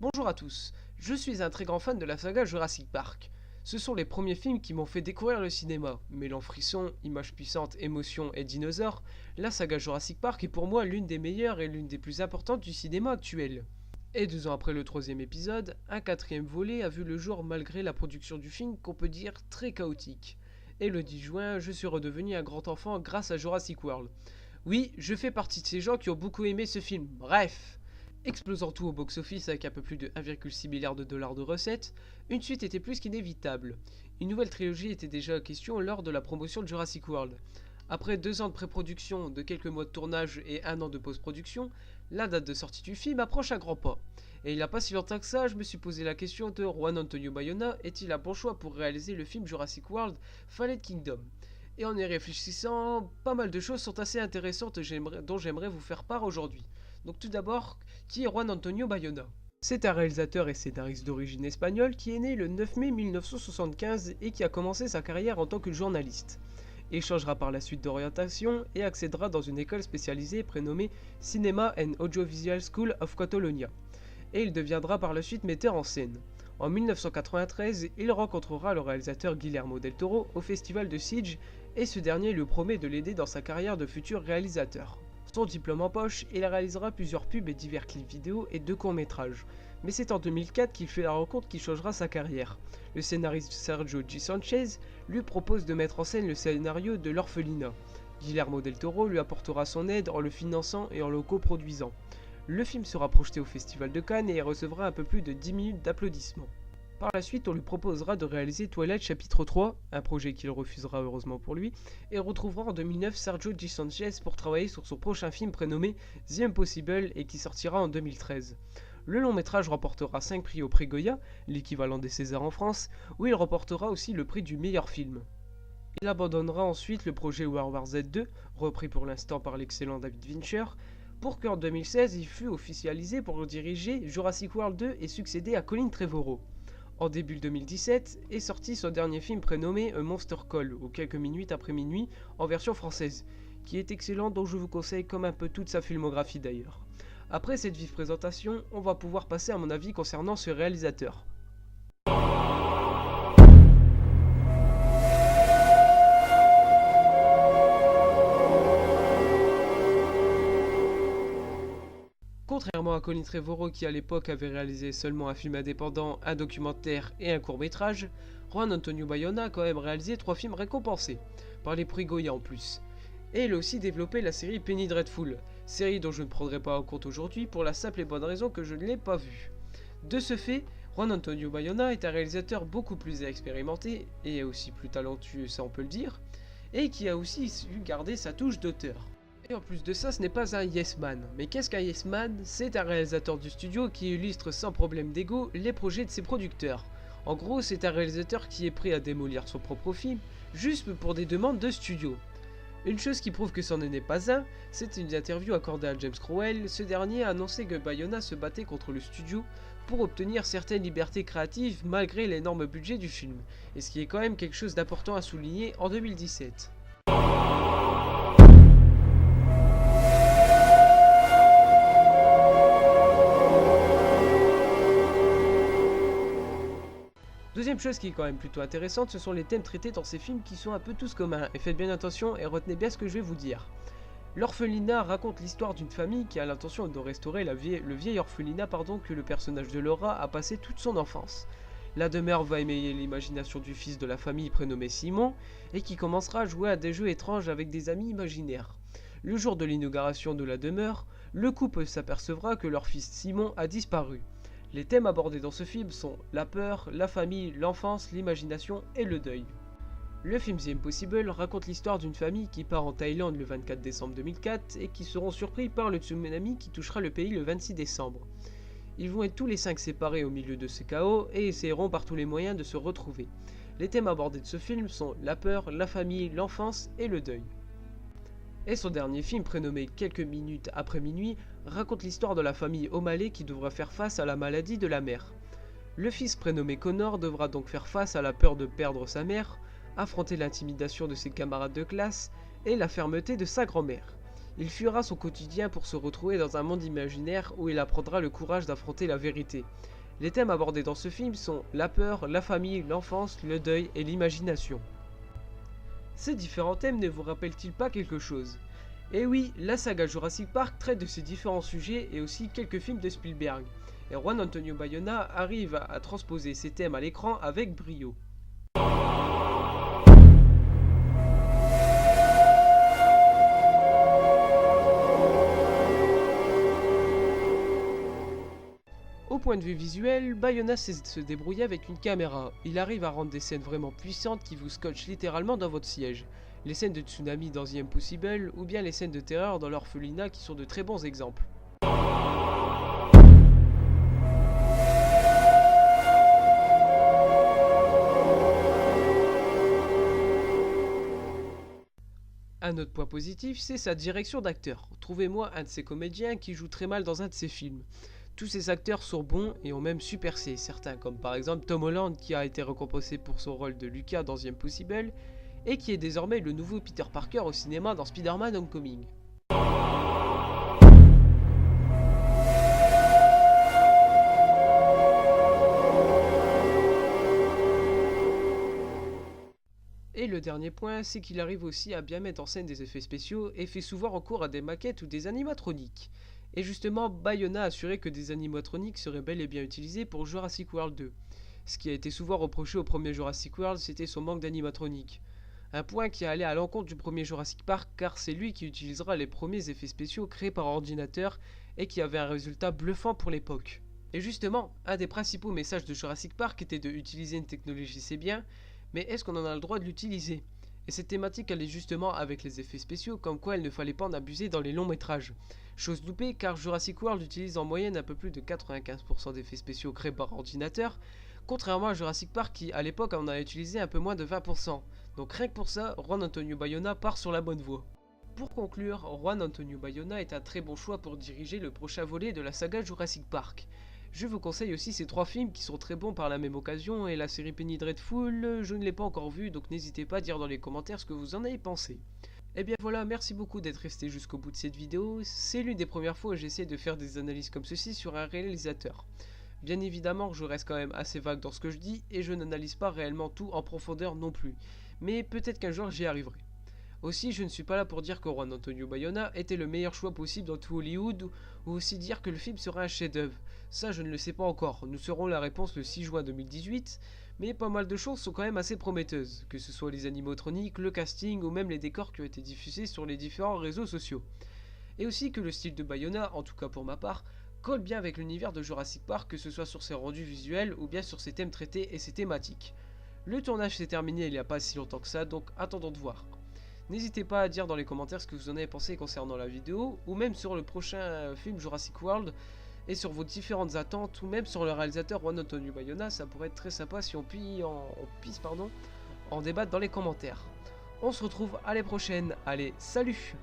Bonjour à tous, je suis un très grand fan de la saga Jurassic Park. Ce sont les premiers films qui m'ont fait découvrir le cinéma. Mêlant frissons, images puissantes, émotions et dinosaures, la saga Jurassic Park est pour moi l'une des meilleures et l'une des plus importantes du cinéma actuel. Et 2 ans après le troisième épisode, un quatrième volet a vu le jour malgré la production du film qu'on peut dire très chaotique. Et le 10 juin, je suis redevenu un grand enfant grâce à Jurassic World. Oui, je fais partie de ces gens qui ont beaucoup aimé ce film. Bref, explosant tout au box-office avec un peu plus de 1,6 milliard de dollars de recettes, une suite était plus qu'inévitable. Une nouvelle trilogie était déjà question lors de la promotion de Jurassic World. Après 2 ans de pré-production, de quelques mois de tournage et 1 an de post-production, la date de sortie du film approche à grands pas. Et il n'y a pas si longtemps que ça, je me suis posé la question de Juan Antonio Bayona est-il un bon choix pour réaliser le film Jurassic World Fallen Kingdom. Et en y réfléchissant, pas mal de choses sont assez intéressantes dont j'aimerais vous faire part aujourd'hui. Donc tout d'abord, qui est Juan Antonio Bayona? C'est un réalisateur et scénariste d'origine espagnole qui est né le 9 mai 1975 et qui a commencé sa carrière en tant que journaliste. Il changera par la suite d'orientation et accédera dans une école spécialisée prénommée Cinema and Audiovisual School of Catalonia. Et il deviendra par la suite metteur en scène. En 1993, il rencontrera le réalisateur Guillermo del Toro au festival de Sitges et ce dernier lui promet de l'aider dans sa carrière de futur réalisateur. Son diplôme en poche, il réalisera plusieurs pubs et divers clips vidéo et 2 courts-métrages. Mais c'est en 2004 qu'il fait la rencontre qui changera sa carrière. Le scénariste Sergio G. Sanchez lui propose de mettre en scène le scénario de L'Orphelinat. Guillermo del Toro lui apportera son aide en le finançant et en le coproduisant. Le film sera projeté au Festival de Cannes et recevra un peu plus de 10 minutes d'applaudissements. Par la suite, on lui proposera de réaliser Twilight chapitre 3, un projet qu'il refusera heureusement pour lui, et retrouvera en 2009 Sergio G. Sanchez pour travailler sur son prochain film prénommé The Impossible et qui sortira en 2013. Le long métrage remportera 5 prix au prix Goya, l'équivalent des Césars en France, où il remportera aussi le prix du meilleur film. Il abandonnera ensuite le projet World War Z 2, repris pour l'instant par l'excellent David Fincher, pour qu'en 2016 il fût officialisé pour diriger Jurassic World 2 et succéder à Colin Trevorrow. En début 2017 est sorti son dernier film prénommé A Monster Call, ou quelques minutes après minuit, en version française, qui est excellent, dont je vous conseille comme un peu toute sa filmographie d'ailleurs. Après cette vive présentation, on va pouvoir passer à mon avis concernant ce réalisateur. Contrairement à Colin Trevorrow qui à l'époque avait réalisé seulement un film indépendant, un documentaire et un court-métrage, Juan Antonio Bayona a quand même réalisé 3 films récompensés, par les prix Goya en plus. Et il a aussi développé la série Penny Dreadful, série dont je ne prendrai pas en compte aujourd'hui pour la simple et bonne raison que je ne l'ai pas vue. De ce fait, Juan Antonio Bayona est un réalisateur beaucoup plus expérimenté, et aussi plus talentueux ça on peut le dire, et qui a aussi su garder sa touche d'auteur. Et en plus de ça, ce n'est pas un yes man. Mais qu'est-ce qu'un yes man? C'est un réalisateur du studio qui illustre sans problème d'ego les projets de ses producteurs. En gros, c'est un réalisateur qui est prêt à démolir son propre film, juste pour des demandes de studio. Une chose qui prouve que c'en n'est pas un, c'est une interview accordée à James Crowell. Ce dernier a annoncé que Bayona se battait contre le studio pour obtenir certaines libertés créatives malgré l'énorme budget du film. Et ce qui est quand même quelque chose d'important à souligner en 2017. Deuxième chose qui est quand même plutôt intéressante, ce sont les thèmes traités dans ces films qui sont un peu tous communs, et faites bien attention et retenez bien ce que je vais vous dire. L'orphelinat raconte l'histoire d'une famille qui a l'intention de restaurer le vieil orphelinat que le personnage de Laura a passé toute son enfance. La demeure va éveiller l'imagination du fils de la famille prénommé Simon, et qui commencera à jouer à des jeux étranges avec des amis imaginaires. Le jour de l'inauguration de la demeure, le couple s'apercevra que leur fils Simon a disparu. Les thèmes abordés dans ce film sont la peur, la famille, l'enfance, l'imagination et le deuil. Le film The Impossible raconte l'histoire d'une famille qui part en Thaïlande le 24 décembre 2004 et qui seront surpris par le tsunami qui touchera le pays le 26 décembre. Ils vont être tous les 5 séparés au milieu de ce chaos et essaieront par tous les moyens de se retrouver. Les thèmes abordés de ce film sont la peur, la famille, l'enfance et le deuil. Et son dernier film, prénommé Quelques minutes après minuit, raconte l'histoire de la famille O'Malley qui devra faire face à la maladie de la mère. Le fils prénommé Connor devra donc faire face à la peur de perdre sa mère, affronter l'intimidation de ses camarades de classe et la fermeté de sa grand-mère. Il fuira son quotidien pour se retrouver dans un monde imaginaire où il apprendra le courage d'affronter la vérité. Les thèmes abordés dans ce film sont la peur, la famille, l'enfance, le deuil et l'imagination. Ces différents thèmes ne vous rappellent-ils pas quelque chose? Et oui, la saga Jurassic Park traite de ces différents sujets et aussi quelques films de Spielberg. Et Juan Antonio Bayona arrive à transposer ces thèmes à l'écran avec brio. Au point de vue visuel, Bayona sait se débrouiller avec une caméra. Il arrive à rendre des scènes vraiment puissantes qui vous scotchent littéralement dans votre siège. Les scènes de tsunami dans The Impossible ou bien les scènes de terreur dans l'orphelinat qui sont de très bons exemples. Un autre point positif, c'est sa direction d'acteur. Trouvez-moi un de ces comédiens qui joue très mal dans un de ses films. Tous ces acteurs sont bons et ont même su percer, certains comme par exemple Tom Holland qui a été récompensé pour son rôle de Lucas dans The Impossible et qui est désormais le nouveau Peter Parker au cinéma dans Spider-Man Homecoming. Et le dernier point, c'est qu'il arrive aussi à bien mettre en scène des effets spéciaux et fait souvent recours à des maquettes ou des animatroniques. Et justement, Bayona a assuré que des animatroniques seraient bel et bien utilisés pour Jurassic World 2. Ce qui a été souvent reproché au premier Jurassic World, c'était son manque d'animatronique. Un point qui allait à l'encontre du premier Jurassic Park car c'est lui qui utilisera les premiers effets spéciaux créés par ordinateur et qui avait un résultat bluffant pour l'époque. Et justement, un des principaux messages de Jurassic Park était de utiliser une technologie c'est bien, mais est-ce qu'on en a le droit de l'utiliser? Et cette thématique allait justement avec les effets spéciaux, comme quoi il ne fallait pas en abuser dans les longs métrages. Chose loupée car Jurassic World utilise en moyenne un peu plus de 95% d'effets spéciaux créés par ordinateur, contrairement à Jurassic Park qui à l'époque en a utilisé un peu moins de 20%. Donc rien que pour ça, Juan Antonio Bayona part sur la bonne voie. Pour conclure, Juan Antonio Bayona est un très bon choix pour diriger le prochain volet de la saga Jurassic Park. Je vous conseille aussi ces 3 films qui sont très bons par la même occasion et la série Penny Dreadful, je ne l'ai pas encore vue donc n'hésitez pas à dire dans les commentaires ce que vous en avez pensé. Et bien voilà, merci beaucoup d'être resté jusqu'au bout de cette vidéo, c'est l'une des premières fois où j'essaie de faire des analyses comme ceci sur un réalisateur. Bien évidemment je reste quand même assez vague dans ce que je dis et je n'analyse pas réellement tout en profondeur non plus, mais peut-être qu'un jour j'y arriverai. Aussi, je ne suis pas là pour dire que Juan Antonio Bayona était le meilleur choix possible dans tout Hollywood, ou aussi dire que le film sera un chef-d'œuvre. Ça, je ne le sais pas encore. Nous saurons la réponse le 6 juin 2018, mais pas mal de choses sont quand même assez prometteuses, que ce soit les animatroniques, le casting ou même les décors qui ont été diffusés sur les différents réseaux sociaux. Et aussi que le style de Bayona, en tout cas pour ma part, colle bien avec l'univers de Jurassic Park, que ce soit sur ses rendus visuels ou bien sur ses thèmes traités et ses thématiques. Le tournage s'est terminé il n'y a pas si longtemps que ça, donc attendons de voir. N'hésitez pas à dire dans les commentaires ce que vous en avez pensé concernant la vidéo, ou même sur le prochain film Jurassic World, et sur vos différentes attentes, ou même sur le réalisateur Juan Antonio Bayona, ça pourrait être très sympa si on puisse en débattre dans les commentaires. On se retrouve à la prochaine, allez, salut!